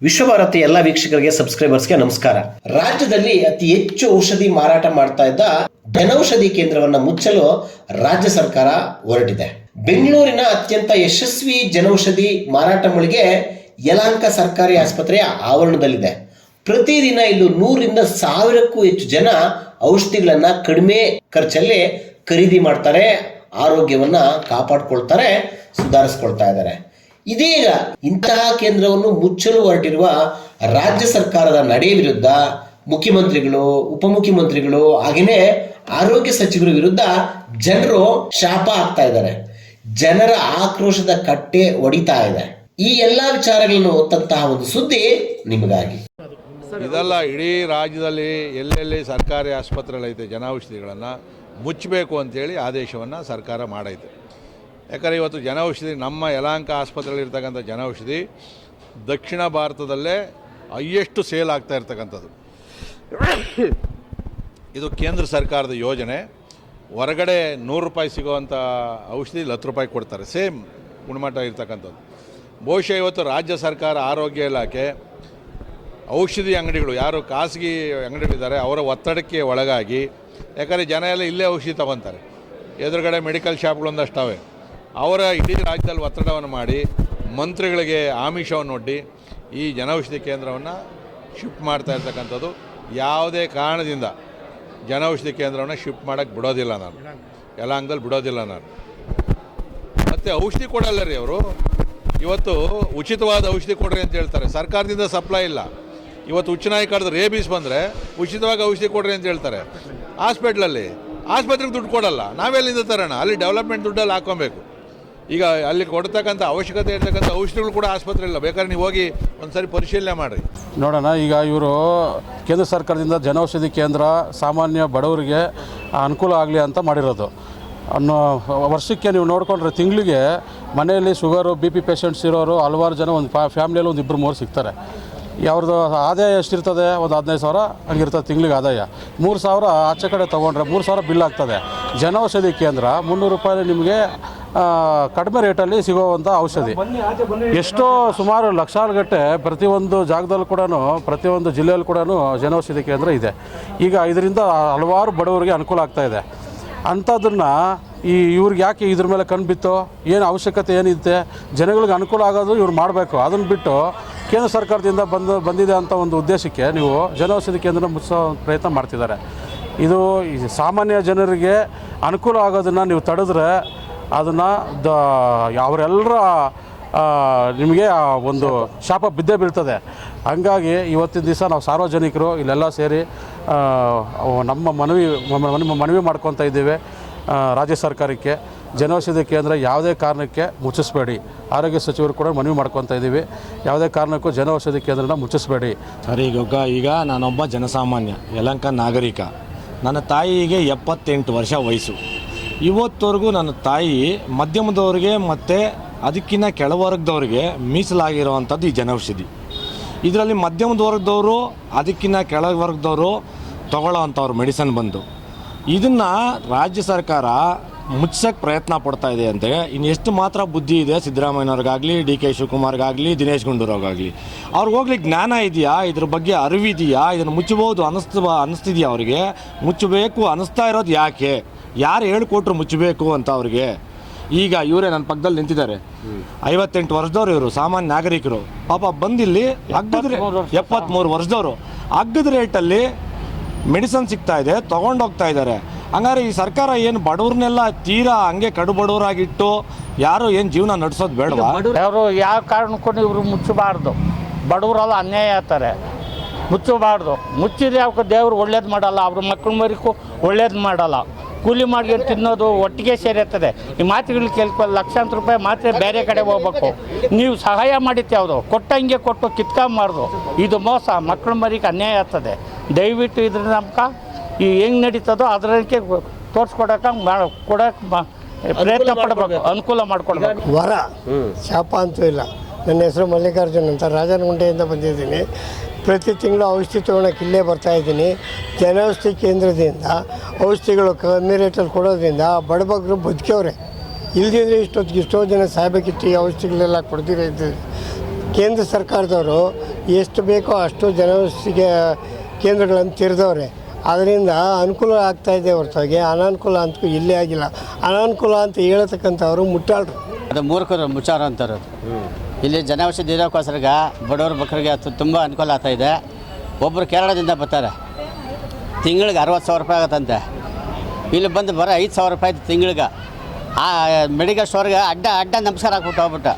ವಿಶ್ವಭಾರತಿ ಎಲ್ಲ ವೀಕ್ಷಕರಿಗೆ ಸಬ್ಸ್ಕ್ರೈಬರ್ಸ್ಗೆ ನಮಸ್ಕಾರ. ರಾಜ್ಯದಲ್ಲಿ ಅತಿ ಹೆಚ್ಚು ಔಷಧಿ ಮಾರಾಟ ಮಾಡ್ತಾ ಇದ್ದ ಜನೌಷಧಿ ಕೇಂದ್ರವನ್ನ ಮುಚ್ಚಲು ರಾಜ್ಯ ಸರ್ಕಾರ ಹೊರಟಿದೆ. ಬೆಂಗಳೂರಿನ ಅತ್ಯಂತ ಯಶಸ್ವಿ ಜನೌಷಧಿ ಮಾರಾಟ ಮಳಿಗೆ ಯಲಹಂಕ ಸರ್ಕಾರಿ ಆಸ್ಪತ್ರೆಯ ಆವರಣದಲ್ಲಿದೆ. ಪ್ರತಿದಿನ ಇಲ್ಲಿ 100ರಿಂದ 1000ಕ್ಕೂ ಹೆಚ್ಚು ಜನ ಔಷಧಿಗಳನ್ನ ಕಡಿಮೆ ಖರ್ಚಲ್ಲಿ ಖರೀದಿ ಮಾಡ್ತಾರೆ, ಆರೋಗ್ಯವನ್ನ ಕಾಪಾಡ್ಕೊಳ್ತಾರೆ, ಸುಧಾರಿಸ್ಕೊಳ್ತಾ ಇದ್ದಾರೆ. ಇದೀಗ ಇಂತಹ ಕೇಂದ್ರವನ್ನು ಮುಚ್ಚಲು ಹೊರಟಿರುವ ರಾಜ್ಯ ಸರ್ಕಾರದ ನಡೆ ವಿರುದ್ಧ ಮುಖ್ಯಮಂತ್ರಿಗಳು, ಉಪಮುಖ್ಯಮಂತ್ರಿಗಳು ಹಾಗೆಯೇ ಆರೋಗ್ಯ ಸಚಿವರ ವಿರುದ್ಧ ಜನರು ಶಾಪ ಹಾಕ್ತಾ ಇದ್ದಾರೆ. ಜನರ ಆಕ್ರೋಶದ ಕಟ್ಟೆ ಒಡಿತಾ ಇದೆ. ಈ ಎಲ್ಲಾ ವಿಚಾರಗಳನ್ನು ಹೊತ್ತಂತಹ ಒಂದು ಸುದ್ದಿ ನಿಮಗಾಗಿ. ಇದೆಲ್ಲ ಇಡೀ ರಾಜ್ಯದಲ್ಲಿ ಎಲ್ಲೆಲ್ಲಿ ಸರ್ಕಾರಿ ಆಸ್ಪತ್ರೆಗಳೈತೆ ಜನೌಷಧಿಗಳನ್ನು ಮುಚ್ಚಬೇಕು ಅಂತೇಳಿ ಆದೇಶವನ್ನು ಸರ್ಕಾರ ಮಾಡೈತೆ. ಯಾಕಂದರೆ ಇವತ್ತು ಜನೌಷಧಿ ನಮ್ಮ ಯಲಹಂಕ ಆಸ್ಪತ್ರೆಯಲ್ಲಿರ್ತಕ್ಕಂಥ ಜನೌಷಧಿ ದಕ್ಷಿಣ ಭಾರತದಲ್ಲೇ ಹೈಯೆಸ್ಟ್ ಸೇಲ್ ಆಗ್ತಾ ಇರ್ತಕ್ಕಂಥದ್ದು. ಇದು ಕೇಂದ್ರ ಸರ್ಕಾರದ ಯೋಜನೆ. ಹೊರಗಡೆ 100 ರೂಪಾಯಿ ಸಿಗೋವಂಥ ಔಷಧಿ 10 ರೂಪಾಯಿ ಕೊಡ್ತಾರೆ, ಸೇಮ್ ಗುಣಮಟ್ಟ ಇರ್ತಕ್ಕಂಥದ್ದು. ಬಹುಶಃ ಇವತ್ತು ರಾಜ್ಯ ಸರ್ಕಾರ ಆರೋಗ್ಯ ಇಲಾಖೆ ಔಷಧಿ ಅಂಗಡಿಗಳು ಯಾರು ಖಾಸಗಿ ಅಂಗಡಿಗಳಿದ್ದಾರೆ ಅವರ ಒತ್ತಡಕ್ಕೆ ಒಳಗಾಗಿ, ಯಾಕಂದರೆ ಜನ ಎಲ್ಲ ಇಲ್ಲೇ ಔಷಧಿ ತಗೊತಾರೆ, ಎದುರುಗಡೆ ಮೆಡಿಕಲ್ ಶಾಪ್ಗಳೊಂದಷ್ಟವೆ, ಅವರ ಇಡೀ ರಾಜ್ಯದಲ್ಲಿ ಒತ್ತಡವನ್ನು ಮಾಡಿ ಮಂತ್ರಿಗಳಿಗೆ ಆಮಿಷವನ್ನು ಒಡ್ಡಿ ಈ ಜನೌಷಧಿ ಕೇಂದ್ರವನ್ನು ಶಿಫ್ಟ್ ಮಾಡ್ತಾ ಇರ್ತಕ್ಕಂಥದ್ದು. ಯಾವುದೇ ಕಾರಣದಿಂದ ಜನೌಷಧಿ ಕೇಂದ್ರವನ್ನು ಶಿಫ್ಟ್ ಮಾಡೋಕ್ಕೆ ಬಿಡೋದಿಲ್ಲ ನಾನು, ಯಲಹಂಕದಲ್ಲಿ ಬಿಡೋದಿಲ್ಲ ನಾನು. ಮತ್ತು ಔಷಧಿ ಕೊಡಲ್ಲ ರೀ ಅವರು. ಇವತ್ತು ಉಚಿತವಾದ ಔಷಧಿ ಕೊಡ್ರಿ ಅಂತ ಹೇಳ್ತಾರೆ, ಸರ್ಕಾರದಿಂದ ಸಪ್ಲೈ ಇಲ್ಲ. ಇವತ್ತು ಉಚ್ಚನಾಯಿ ಕಡ್ದು ರೇಬೀಸ್ ಬಂದರೆ ಉಚಿತವಾಗಿ ಔಷಧಿ ಕೊಡ್ರಿ ಅಂತ ಹೇಳ್ತಾರೆ. ಹಾಸ್ಪಿಟ್ಲಲ್ಲಿ ಆಸ್ಪತ್ರೆಗೆ ದುಡ್ಡು ಕೊಡಲ್ಲ, ನಾವೆಲ್ಲಿಂದ ತರೋಣ? ಅಲ್ಲಿ ಡೆವಲಪ್ಮೆಂಟ್ ದುಡ್ಡಲ್ಲಿ ಹಾಕ್ಕೊಬೇಕು. ಈಗ ಅಲ್ಲಿ ಕೊಡ್ತಕ್ಕಂಥ ಅವಶ್ಯಕತೆ ಇರ್ತಕ್ಕಂಥ ಔಷಧಿಗಳು ಕೂಡ ಆಸ್ಪತ್ರೆ ಇಲ್ಲ. ಬೇಕಾದ್ರೆ ನೀವು ಹೋಗಿ ಒಂದ್ಸರಿ ಪರಿಶೀಲನೆ ಮಾಡಿರಿ, ನೋಡೋಣ. ಈಗ ಇವರು ಕೇಂದ್ರ ಸರ್ಕಾರದಿಂದ ಜನೌಷಧಿ ಕೇಂದ್ರ ಸಾಮಾನ್ಯ ಬಡವರಿಗೆ ಅನುಕೂಲ ಆಗಲಿ ಅಂತ ಮಾಡಿರೋದು. ವರ್ಷಕ್ಕೆ ನೀವು ನೋಡಿಕೊಂಡ್ರೆ ತಿಂಗಳಿಗೆ ಮನೆಯಲ್ಲಿ ಶುಗರು BP ಪೇಷಂಟ್ಸ್ ಇರೋರು ಹಲವಾರು ಜನ ಒಂದು ಫ್ಯಾಮ್ಲಿಯಲ್ಲಿ ಒಂದು 2-3 ಸಿಗ್ತಾರೆ. ಅವ್ರದ್ದು ಆದಾಯ ಎಷ್ಟಿರ್ತದೆ? ಒಂದು 15,000 ಹಂಗಿರ್ತದೆ ತಿಂಗಳಿಗೆ ಆದಾಯ. 3,000 ಆಚೆ ಕಡೆ ತೊಗೊಂಡ್ರೆ 3,000 ಬಿಲ್ ಆಗ್ತದೆ. ಜನೌಷಧಿ ಕೇಂದ್ರ 300 ರೂಪಾಯಿ ನಿಮಗೆ ಕಡಿಮೆ ರೇಟಲ್ಲಿ ಸಿಗೋವಂಥ ಔಷಧಿ. ಎಷ್ಟೋ ಸುಮಾರು ಲಕ್ಷಾನುಗಟ್ಟೆ ಪ್ರತಿಯೊಂದು ಜಾಗದಲ್ಲೂ ಕೂಡ, ಪ್ರತಿಯೊಂದು ಜಿಲ್ಲೆಯಲ್ಲೂ ಕೂಡ ಜನೌಷಧಿ ಕೇಂದ್ರ ಇದೆ. ಈಗ ಇದರಿಂದ ಹಲವಾರು ಬಡವರಿಗೆ ಅನುಕೂಲ ಆಗ್ತಾಯಿದೆ. ಅಂಥದ್ದನ್ನು ಇವ್ರಿಗೆ ಯಾಕೆ ಇದ್ರ ಮೇಲೆ ಕಣ್ಣು ಬಿತ್ತು? ಏನು ಅವಶ್ಯಕತೆ ಏನಿದೆ? ಜನಗಳಿಗೆ ಅನುಕೂಲ ಆಗೋದು ಇವ್ರು ಮಾಡಬೇಕು. ಅದನ್ನು ಬಿಟ್ಟು ಕೇಂದ್ರ ಸರ್ಕಾರದಿಂದ ಬಂದಿದೆ ಅಂತ ಒಂದು ಉದ್ದೇಶಕ್ಕೆ ನೀವು ಜನೌಷಧಿ ಕೇಂದ್ರ ಮುಚ್ಚೋ ಪ್ರಯತ್ನ ಮಾಡ್ತಿದ್ದಾರೆ. ಇದು ಸಾಮಾನ್ಯ ಜನರಿಗೆ ಅನುಕೂಲ ಆಗೋದನ್ನು ನೀವು ತಡೆದ್ರೆ ಅದನ್ನು ಅವರೆಲ್ಲರ ನಿಮಗೆ ಒಂದು ಶಾಪ ಬಿದ್ದೇ ಬೀಳ್ತದೆ. ಹಂಗಾಗಿ ಇವತ್ತಿನ ದಿವಸ ನಾವು ಸಾರ್ವಜನಿಕರು ಇಲ್ಲೆಲ್ಲ ಸೇರಿ ನಮ್ಮ ಮನವಿ ಮಾಡ್ಕೊತಾ ಇದ್ದೇವೆ ರಾಜ್ಯ ಸರ್ಕಾರಕ್ಕೆ. ಜನೌಷಧಿ ಕೇಂದ್ರ ಯಾವುದೇ ಕಾರಣಕ್ಕೆ ಮುಚ್ಚಿಸ್ಬೇಡಿ. ಆರೋಗ್ಯ ಸಚಿವರು ಕೂಡ ಮನವಿ ಮಾಡ್ಕೊತಾ ಇದ್ದೀವಿ, ಯಾವುದೇ ಕಾರಣಕ್ಕೂ ಜನೌಷಧಿ ಕೇಂದ್ರನ ಮುಚ್ಚಿಸ್ಬೇಡಿ. ಸರ್, ಈಗ ನಾನೊಬ್ಬ ಜನಸಾಮಾನ್ಯ ಯಲಹಂಕ ನಾಗರಿಕ. ನನ್ನ ತಾಯಿಗೆ 78 ವರ್ಷ ವಯಸ್ಸು. ಇವತ್ತವರೆಗೂ ನನ್ನ ತಾಯಿ ಮಧ್ಯಮದವ್ರಿಗೆ ಮತ್ತು ಅದಕ್ಕಿಂತ ಕೆಳವರ್ಗದವ್ರಿಗೆ ಮೀಸಲಾಗಿರೋವಂಥದ್ದು ಈ ಜನೌಷಧಿ. ಇದರಲ್ಲಿ ಮಧ್ಯಮದ ವರ್ಗದವರು, ಅದಕ್ಕಿಂತ ಕೆಳವರ್ಗದವರು ತೊಗೊಳ್ಳೋ ಅಂಥವ್ರು ಮೆಡಿಸನ್ ಬಂದು ಇದನ್ನು ರಾಜ್ಯ ಸರ್ಕಾರ ಮುಚ್ಚಕ್ಕೆ ಪ್ರಯತ್ನ ಪಡ್ತಾ ಇದೆ. ಅಂತ ಇನ್ನು ಎಷ್ಟು ಮಾತ್ರ ಬುದ್ಧಿ ಇದೆ ಸಿದ್ದರಾಮಯ್ಯವ್ರಿಗಾಗಲಿ, DK ಶಿವಕುಮಾರ್ಗಾಗಲಿ, ದಿನೇಶ್ ಗುಂಡೂರಾವ್ಗಾಗಲಿ? ಅವ್ರಿಗೆ ಹೋಗ್ಲಿಕ್ಕೆ ಜ್ಞಾನ ಇದೆಯಾ? ಇದ್ರ ಬಗ್ಗೆ ಅರಿವಿದೆಯಾ? ಇದನ್ನು ಮುಚ್ಚಬಹುದು ಅನ್ನಿಸ್ತಿದೆಯಾ ಅವ್ರಿಗೆ? ಮುಚ್ಚಬೇಕು ಅನ್ನಿಸ್ತಾ ಇರೋದು ಯಾಕೆ? ಯಾರು ಹೇಳ್ಕೊಟ್ರು ಮುಚ್ಚಬೇಕು ಅಂತ ಅವ್ರಿಗೆ? ಈಗ ಇವರೇ ನನ್ನ ಪಕ್ಕದಲ್ಲಿ ನಿಂತಿದ್ದಾರೆ, 58 ವರ್ಷದವ್ರು. ಇವರು ಸಾಮಾನ್ಯ ನಾಗರಿಕರು. ಪಾಪ ಬಂದಿಲ್ಲಿ ಅಗ್ಗದ 73 ವರ್ಷದವರು ಅಗ್ಗದ ರೇಟಲ್ಲಿ ಮೆಡಿಸನ್ ಸಿಗ್ತಾ ಇದೆ, ತೊಗೊಂಡೋಗ್ತಾ ಇದ್ದಾರೆ. ಹಂಗಾರೆ ಈ ಸರ್ಕಾರ ಏನು ಬಡವ್ರನ್ನೆಲ್ಲ ತೀರಾ ಹಂಗೆ ಕಡು ಬಡವರಾಗಿಟ್ಟು ಯಾರು ಏನು ಜೀವನ ನಡೆಸೋದು ಬೇಡವಾ? ಅವರು ಯಾವ ಕಾರಣಕ್ಕೂ ಇವರು ಮುಚ್ಚಬಾರ್ದು. ಬಡವರೆಲ್ಲ ಅನ್ಯಾಯ ಆಗ್ತಾರೆ, ಮುಚ್ಚಬಾರ್ದು. ಮುಚ್ಚಿದ್ರೆ ಅವಕ್ಕೆ ದೇವರು ಒಳ್ಳೇದು ಮಾಡಲ್ಲ, ಅವ್ರ ಮಕ್ಕಳ ಮರಿಗೂ ಒಳ್ಳೇದು ಮಾಡಲ್ಲ. ಕೂಲಿ ಮಾಡ್ಕೊಂಡು ತಿನ್ನೋದು ಒಟ್ಟಿಗೆ ಸೇರಿರ್ತದೆ. ಈ ಮಾತ್ರೆಗಳು ಕೇಳ್ಕೊಳ್ಳಿ, ಲಕ್ಷಾಂತರ ರೂಪಾಯಿ ಮಾತ್ರೆ ಬೇರೆ ಕಡೆ ಹೋಗ್ಬೇಕು. ನೀವು ಸಹಾಯ ಮಾಡಿತ್ತು ಯಾವುದು ಕೊಟ್ಟಂಗೆ ಕೊಟ್ಟು ಕಿತ್ಕೊಂಬಾರ್ದು. ಇದು ಮೋಸ, ಮಕ್ಕಳ ಮರಿಗೆ ಅನ್ಯಾಯ ಆಗ್ತದೆ. ದಯವಿಟ್ಟು ಇದ್ರ ನಮ್ಗೆ ಈ ಹೆಂಗೆ ನಡೀತದೋ ಅದಕ್ಕೆ ತೋರಿಸ್ಕೊಡಕ್ಕೆ ಪ್ರಯತ್ನ ಪಡಬೇಕು, ಅನುಕೂಲ ಮಾಡ್ಕೊಡ್ಬೇಕು. ವರ ಶಾಪ ಅಂತೂ ಇಲ್ಲ. ನನ್ನ ಹೆಸರು ಮಲ್ಲಿಕಾರ್ಜುನ್ ಅಂತ, ರಾಜನಗುಂಟೆಯಿಂದ ಬಂದಿದ್ದೀನಿ. ಪ್ರತಿ ತಿಂಗಳು ಔಷಧಿ ತೊಗೊಳಕ್ಕೆ ಇಲ್ಲೇ ಬರ್ತಾಯಿದ್ದೀನಿ. ಜನೌಷಧಿ ಕೇಂದ್ರದಿಂದ ಔಷಧಿಗಳು ಕಮ್ಮಿ ರೇಟಲ್ಲಿ ಕೊಡೋದ್ರಿಂದ ಬಡಬಗ್ಗರು ಬದುಕವ್ರೆ. ಇಲ್ಲದಿದ್ದರೆ ಇಷ್ಟೊತ್ತಿಗೆ ಎಷ್ಟೋ ಜನ ಸಾಯಬೇಕಿತ್ತು. ಈ ಔಷಧಿಗಳೆಲ್ಲ ಕೊಡ್ತಿರೋ ಕೇಂದ್ರ ಸರ್ಕಾರದವರು ಎಷ್ಟು ಬೇಕೋ ಅಷ್ಟು ಜನೌಷಧಿ ಕೇಂದ್ರಗಳನ್ನು ತೆರೆದವ್ರೆ. ಅದರಿಂದ ಅನುಕೂಲ ಆಗ್ತಾಯಿದೆ ಹೊರತಾಗಿ ಅನಾನುಕೂಲ ಅಂತೂ ಇಲ್ಲೇ ಆಗಿಲ್ಲ. ಅನಾನುಕೂಲ ಅಂತ ಹೇಳತಕ್ಕಂಥವ್ರು ಮುಟ್ಟಾಳ್ರು. ಅದು ಮೂರ್ಖರು ಮುಚ್ಚಾರ ಅಂತಾರೆ. ಇಲ್ಲಿ ಜನೌಷಧಿ ಇರೋಕ್ಕೋಸ್ಕರ ಬಡವ್ರ ಮಕ್ಕಳಿಗೆ ತುಂಬ ಅನುಕೂಲ ಆಗ್ತಾಯಿದೆ. ಒಬ್ಬರು ಕೇರಳದಿಂದ ಬರ್ತಾರೆ, ತಿಂಗಳಿಗೆ 60,000 ರೂಪಾಯಿ ಆಗುತ್ತಂತೆ. ಇಲ್ಲಿ ಬಂದು ಬರೋ 5,000 ರೂಪಾಯಿ ತಿಂಗಳಿಗೆ. ಆ ಮೆಡಿಕಲ್ ಸ್ಟೋರ್ಗೆ ಅಡ್ಡ ನಮಸ್ಕಾರ ಹಾಕ್ಬಿಟ್ಟು ಹೋಗ್ಬಿಟ್ಟು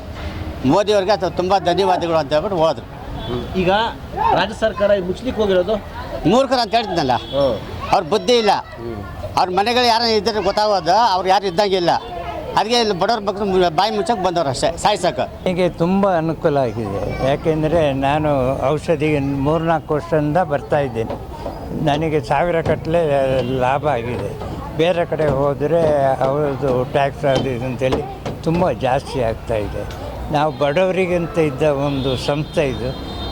ಮೋದಿಯವ್ರಿಗೆ ಅದು ತುಂಬ ಧನ್ಯವಾದಗಳು ಅಂತ ಹೇಳ್ಬಿಟ್ಟು ಹೋದ್ರು. ಈಗ ರಾಜ್ಯ ಸರ್ಕಾರ ಮುಚ್ಲಿಕ್ಕೆ ಹೋಗಿರೋದು ಮೂರ್ಖರು ಅಂತ ಹೇಳ್ತಿದ್ದಲ್ಲ, ಅವ್ರ ಬುದ್ಧಿ ಇಲ್ಲ. ಅವ್ರ ಮನೆಗಳು ಯಾರು ಇದ್ದರೆ ಗೊತ್ತಾಗೋದು, ಅವ್ರು ಯಾರು ಇದ್ದಂಗಿಲ್ಲ. ಅದಕ್ಕೆ ಇಲ್ಲಿ ಬಡವ್ರ ಮಕ್ಕಳು ಬಾಯಿ ಮುಚ್ಚಕ್ಕೆ ಬಂದವರು ಅಷ್ಟೇ, ಸಾಯ್ಸಕ್ಕೆ. ನನಗೆ ತುಂಬ ಅನುಕೂಲ ಆಗಿದೆ. ಯಾಕೆಂದರೆ ನಾನು ಔಷಧಿಗೆ 3-4 ವರ್ಷದಿಂದ ಬರ್ತಾಯಿದ್ದೇನೆ. ನನಗೆ ಸಾವಿರ ಕಟ್ಟಲೆ ಲಾಭ ಆಗಿದೆ. ಬೇರೆ ಕಡೆ ಹೋದರೆ ಅವ್ರದ್ದು ಟ್ಯಾಕ್ಸ್ ಅದು ಇದು ಅಂತೇಳಿ ತುಂಬ ಜಾಸ್ತಿ ಆಗ್ತಾಯಿದೆ. ನಾವು ಬಡವರಿಗಂತ ಇದ್ದ ಒಂದು ಸಂಸ್ಥೆ ಇದು.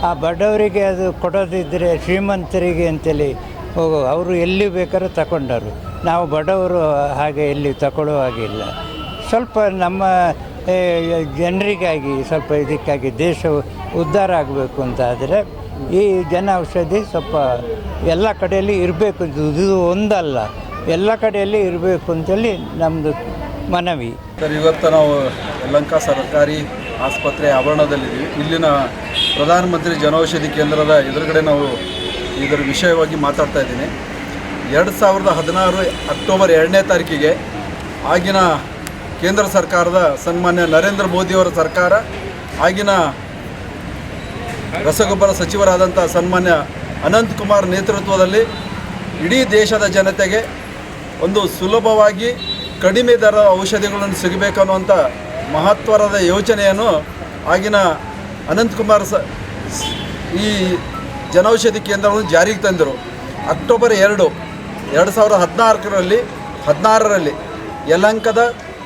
ಆ ಬಡವರಿಗೆ ಅದು ಕೊಡೋದಿದ್ದರೆ ಶ್ರೀಮಂತರಿಗೆ ಅಂತೇಳಿ ಅವರು ಎಲ್ಲಿ ಬೇಕಾದ್ರೂ ತಗೊಂಡರು. ನಾವು ಬಡವರು ಹಾಗೆ ಎಲ್ಲಿ ತಗೊಳ್ಳೋ ಹಾಗಿಲ್ಲ. ಸ್ವಲ್ಪ ನಮ್ಮ ಜನರಿಗಾಗಿ ಸ್ವಲ್ಪ ಇದಕ್ಕಾಗಿ ದೇಶ ಉದ್ಧಾರ ಆಗಬೇಕು ಅಂತ ಆದರೆ ಈ ಜನ ಔಷಧಿ ಸ್ವಲ್ಪ ಎಲ್ಲ ಕಡೆಯಲ್ಲಿ ಇರಬೇಕು. ಇದು ಒಂದಲ್ಲ, ಎಲ್ಲ ಕಡೆಯಲ್ಲಿ ಇರಬೇಕು ಅಂತೇಳಿ ನಮ್ಮದು ಮನವಿ. ಸರ್, ಇವತ್ತು ನಾವು ಯಲಹಂಕ ಸರ್ಕಾರಿ ಆಸ್ಪತ್ರೆ ಆವರಣದಲ್ಲಿದ್ದೀವಿ. ಇಲ್ಲಿನ ಪ್ರಧಾನಮಂತ್ರಿ ಜನೌಷಧಿ ಕೇಂದ್ರದ ಎದುರುಗಡೆ ನಾವು ಇದರ ವಿಷಯವಾಗಿ ಮಾತಾಡ್ತಾ ಇದ್ದೀನಿ. 2016 ಅಕ್ಟೋಬರ್ 2ನೇ ತಾರೀಕಿಗೆ ಆಗಿನ ಕೇಂದ್ರ ಸರ್ಕಾರದ ಸನ್ಮಾನ್ಯ ನರೇಂದ್ರ ಮೋದಿಯವರ ಸರ್ಕಾರ, ಆಗಿನ ರಸಗೊಬ್ಬರ ಸಚಿವರಾದಂಥ ಸನ್ಮಾನ್ಯ ಅನಂತಕುಮಾರ್ ನೇತೃತ್ವದಲ್ಲಿ ಇಡೀ ದೇಶದ ಜನತೆಗೆ ಒಂದು ಸುಲಭವಾಗಿ ಕಡಿಮೆ ದರ ಔಷಧಿಗಳನ್ನು ಸಿಗಬೇಕನ್ನುವಂಥ ಮಹತ್ವದ ಯೋಚನೆಯನ್ನು ಆಗಿನ ಅನಂತಕುಮಾರ್ ಈ ಜನೌಷಧಿ ಕೇಂದ್ರವನ್ನು ಜಾರಿಗೆ ತಂದರು. ಅಕ್ಟೋಬರ್ 2, 2016ರಲ್ಲಿ ಯಲಹಂಕದ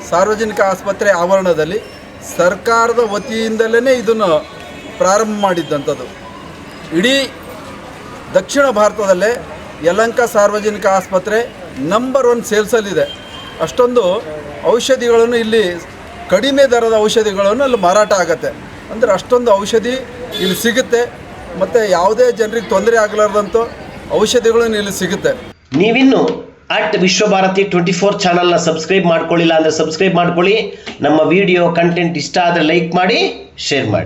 ಸಾರ್ವಜನಿಕ ಆಸ್ಪತ್ರೆ ಆವರಣದಲ್ಲಿ ಸರ್ಕಾರದ ವತಿಯಿಂದಲೇ ಇದನ್ನು ಪ್ರಾರಂಭ ಮಾಡಿದ್ದಂಥದ್ದು. ಇಡೀ ದಕ್ಷಿಣ ಭಾರತದಲ್ಲೇ ಯಲಹಂಕ ಸಾರ್ವಜನಿಕ ಆಸ್ಪತ್ರೆ ನಂಬರ್ 1 ಸೇಲ್ಸಲ್ಲಿದೆ. ಅಷ್ಟೊಂದು ಔಷಧಿಗಳನ್ನು ಇಲ್ಲಿ ಕಡಿಮೆ ದರದ ಔಷಧಿಗಳನ್ನು ಅಲ್ಲಿ ಮಾರಾಟ ಆಗುತ್ತೆ. ಅಂದರೆ ಅಷ್ಟೊಂದು ಔಷಧಿ ಇಲ್ಲಿ ಸಿಗುತ್ತೆ ಮತ್ತು ಯಾವುದೇ ಜನರಿಗೆ ತೊಂದರೆ ಆಗಲಾರ್ದಂಥ ಔಷಧಿಗಳನ್ನು ಇಲ್ಲಿ ಸಿಗುತ್ತೆ. ನೀವಿನ್ನು @ವಿಶ್ವಭಾರತಿ 24 ಚಾನಲ್ನ ಸಬ್ಸ್ಕ್ರೈಬ್ ಮಾಡ್ಕೊಳ್ಳಿಲ್ಲ ಅಂದರೆ ಸಬ್ಸ್ಕ್ರೈಬ್ ಮಾಡ್ಕೊಳ್ಳಿ. ನಮ್ಮ ವಿಡಿಯೋ ಕಂಟೆಂಟ್ ಇಷ್ಟ ಆದರೆ ಲೈಕ್ ಮಾಡಿ, ಶೇರ್ ಮಾಡಿ.